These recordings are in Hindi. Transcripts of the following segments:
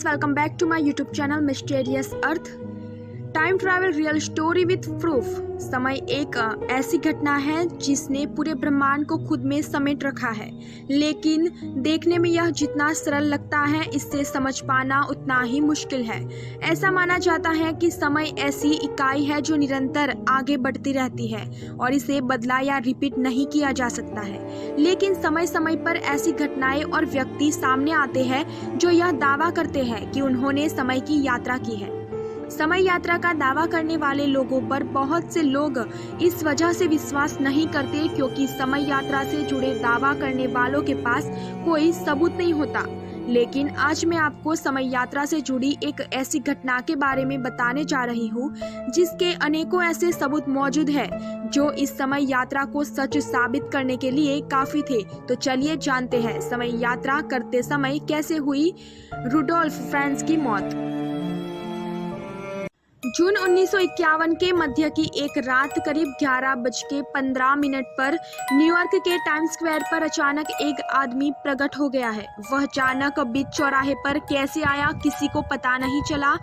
welcome back to my YouTube channel Mysterious Earth. Time travel real story with proof. समय एक ऐसी घटना है जिसने पूरे ब्रह्मांड को खुद में समेट रखा है, लेकिन देखने में यह जितना सरल लगता है इससे समझ पाना उतना ही मुश्किल है। ऐसा माना जाता है कि समय ऐसी इकाई है जो निरंतर आगे बढ़ती रहती है और इसे बदला या रिपीट नहीं किया जा सकता है। लेकिन समय समय पर ऐसी घटनाएं और व्यक्ति सामने आते हैं जो यह दावा करते हैं कि उन्होंने समय की यात्रा की है। समय यात्रा का दावा करने वाले लोगों पर बहुत से लोग इस वजह से विश्वास नहीं करते क्योंकि समय यात्रा से जुड़े दावा करने वालों के पास कोई सबूत नहीं होता। लेकिन आज मैं आपको समय यात्रा से जुड़ी एक ऐसी घटना के बारे में बताने जा रही हूँ जिसके अनेकों ऐसे सबूत मौजूद हैं जो इस समय यात्रा को सच साबित करने के लिए काफी थे। तो चलिए जानते हैं समय यात्रा करते समय कैसे हुई रुडोल्फ फ्रांस की मौत। जून 1951 के मध्य की एक रात करीब 11:15 पर न्यूयॉर्क के टाइम्स स्क्वायर पर अचानक एक आदमी प्रकट हो गया है। वह अचानक बीच चौराहे पर कैसे आया किसी को पता नहीं चला।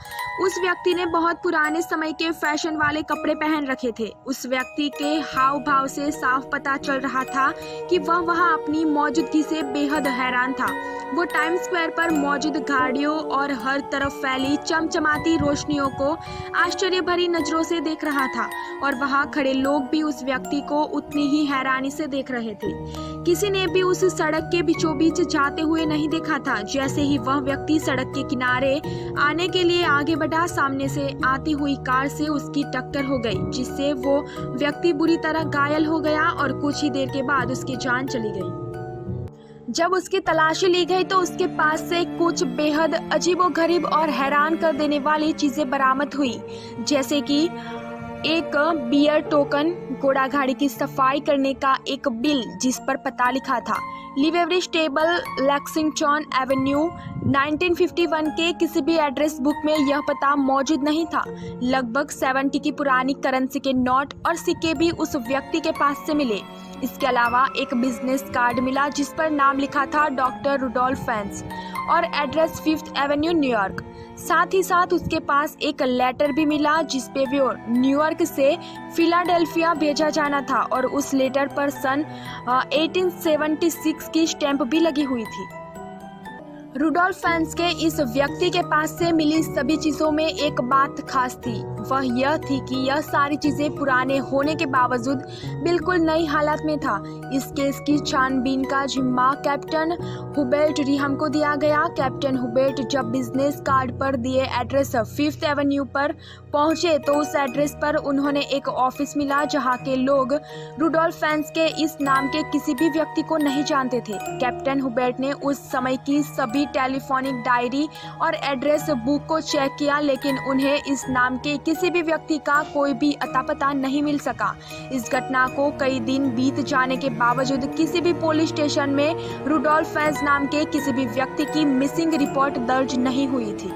उस व्यक्ति ने बहुत पुराने समय के फैशन वाले कपड़े पहन रखे थे। उस व्यक्ति के हाव भाव से साफ पता चल रहा था कि वह वहां अपनी मौजूदगी से बेहद हैरान था। वो टाइम्स स्क्वायर पर मौजूद गाड़ियों और हर तरफ फैली चमचमाती रोशनियों को आश्चर्य भरी नजरों से देख रहा था और वहां खड़े लोग भी उस व्यक्ति को उतनी ही हैरानी से देख रहे थे। किसी ने भी उस सड़क के बीचों बीच जाते हुए नहीं देखा था। जैसे ही वह व्यक्ति सड़क के किनारे आने के लिए आगे बढ़ा, सामने से आती हुई कार से उसकी टक्कर हो गई, जिससे वो व्यक्ति बुरी तरह घायल हो गया और कुछ ही देर के बाद उसकी जान चली गई। जब उसकी तलाशी ली गई तो उसके पास से कुछ बेहद अजीबोगरीब और हैरान कर देने वाली चीजें बरामद हुई, जैसे कि एक बियर टोकन, घोड़ा गाड़ी की सफाई करने का एक बिल जिस पर पता लिखा था लिवेवरी स्टेबल, लेक्सिंगटन एवेन्यू। 1951 के किसी भी एड्रेस बुक में यह पता मौजूद नहीं था। लगभग 70 की पुरानी करेंसी के नोट और सिक्के भी उस व्यक्ति के पास से मिले। इसके अलावा एक बिजनेस कार्ड मिला जिस पर नाम लिखा था डॉक्टर रुडोल्फ फ्रांस और एड्रेस 5th एवेन्यू न्यूयॉर्क। साथ ही साथ उसके पास एक लेटर भी मिला जिस पे वो न्यूयॉर्क से फिलाडेल्फिया भेजा जाना था और उस लेटर पर सन 1876 की स्टैंप भी लगी हुई थी। रुडोल्फ फ्रांस के इस व्यक्ति के पास से मिली सभी चीजों में एक बात खास थी, वह यह थी कि यह सारी चीजें पुराने होने के बावजूद बिल्कुल नई हालत में था। इस केस की छानबीन का जिम्मा कैप्टन हुबर्ट रिहम को दिया गया। कैप्टन हुबर्ट जब बिजनेस कार्ड पर दिए एड्रेस 5th एवेन्यू पर पहुंचे तो उस एड्रेस पर उन्होंने एक ऑफिस मिला जहां के लोग रुडोल्फ फ्रांस के इस नाम के किसी भी व्यक्ति को नहीं जानते थे। कैप्टन हुबर्ट ने उस समय की सभी टेलीफोनिक डायरी और एड्रेस बुक को चेक किया, लेकिन उन्हें इस नाम के किसी भी व्यक्ति का कोई भी अता पता नहीं मिल सका। इस घटना को कई दिन बीत जाने के बावजूद किसी भी पुलिस स्टेशन में रुडोल्फ फ्रांस नाम के किसी भी व्यक्ति की मिसिंग रिपोर्ट दर्ज नहीं हुई थी।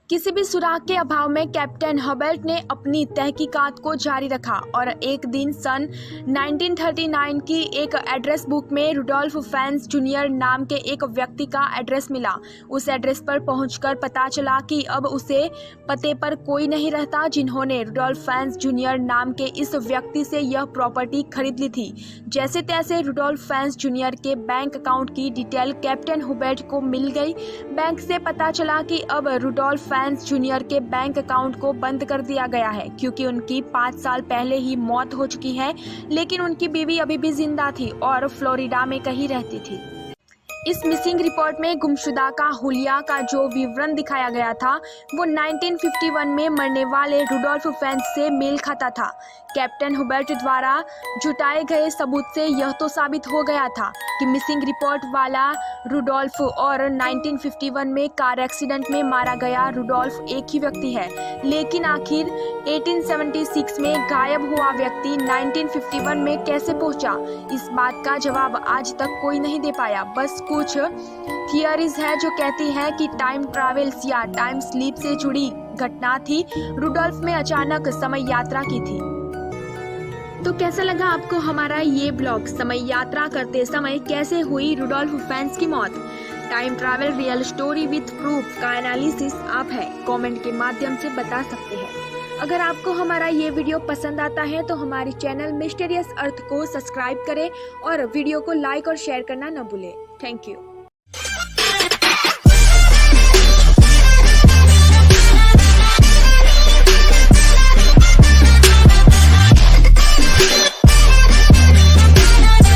किसी भी सुराग के अभाव में कैप्टन हबर्ट ने अपनी तहकीकात को जारी रखा और एक दिन सन 1939 की एक एड्रेस बुक में रुडोल्फ फ्रांस जूनियर नाम के एक व्यक्ति का एड्रेस मिला। उस एड्रेस पर पहुंचकर पता चला कि अब उसे पते पर कोई नहीं रहता जिन्होंने रुडोल्फ फ्रांस जूनियर नाम के इस व्यक्ति से यह प्रॉपर्टी खरीद ली थी। जैसे तैसे रुडोल्फ फ्रांस जूनियर के बैंक अकाउंट की डिटेल कैप्टन हुबर्ट को मिल गई। बैंक से पता चला कि अब रुडोल्फ फ्रांस जूनियर के बैंक अकाउंट को बंद कर दिया गया है क्योंकि उनकी 5 साल पहले ही मौत हो चुकी है, लेकिन उनकी बीवी अभी भी जिंदा थी और फ्लोरिडा में कहीं रहती थी। इस मिसिंग रिपोर्ट में गुमशुदा का हुलिया का जो विवरण दिखाया गया था वो 1951 में मरने वाले रुडोल्फ फ्रांस से मेल खाता था। कैप्टन हुबर्ट द्वारा जुटाए गए सबूत से यह तो साबित हो गया था कि मिसिंग रिपोर्ट वाला रुडोल्फ और 1951 में कार एक्सीडेंट में मारा गया रुडोल्फ एक ही व्यक्ति है, लेकिन आखिर 1876 में गायब हुआ व्यक्ति 1951 में कैसे पहुंचा, इस बात का जवाब आज तक कोई नहीं दे पाया। बस कुछ थियरीज है जो कहती है कि टाइम ट्रैवल्स या टाइम स्लीप से जुड़ी घटना थी। रुडोल्फ में अचानक समय यात्रा की थी। तो कैसा लगा आपको हमारा ये ब्लॉग, समय यात्रा करते समय कैसे हुई रुडोल्फ फ्रांस की मौत। Time travel real story with proof का एनालिसिस आप है कमेंट के माध्यम से बता सकते हैं। अगर आपको हमारा ये वीडियो पसंद आता है तो हमारे चैनल मिस्टीरियस अर्थ को सब्सक्राइब करें और वीडियो को लाइक और शेयर करना न भूलें। Thank you.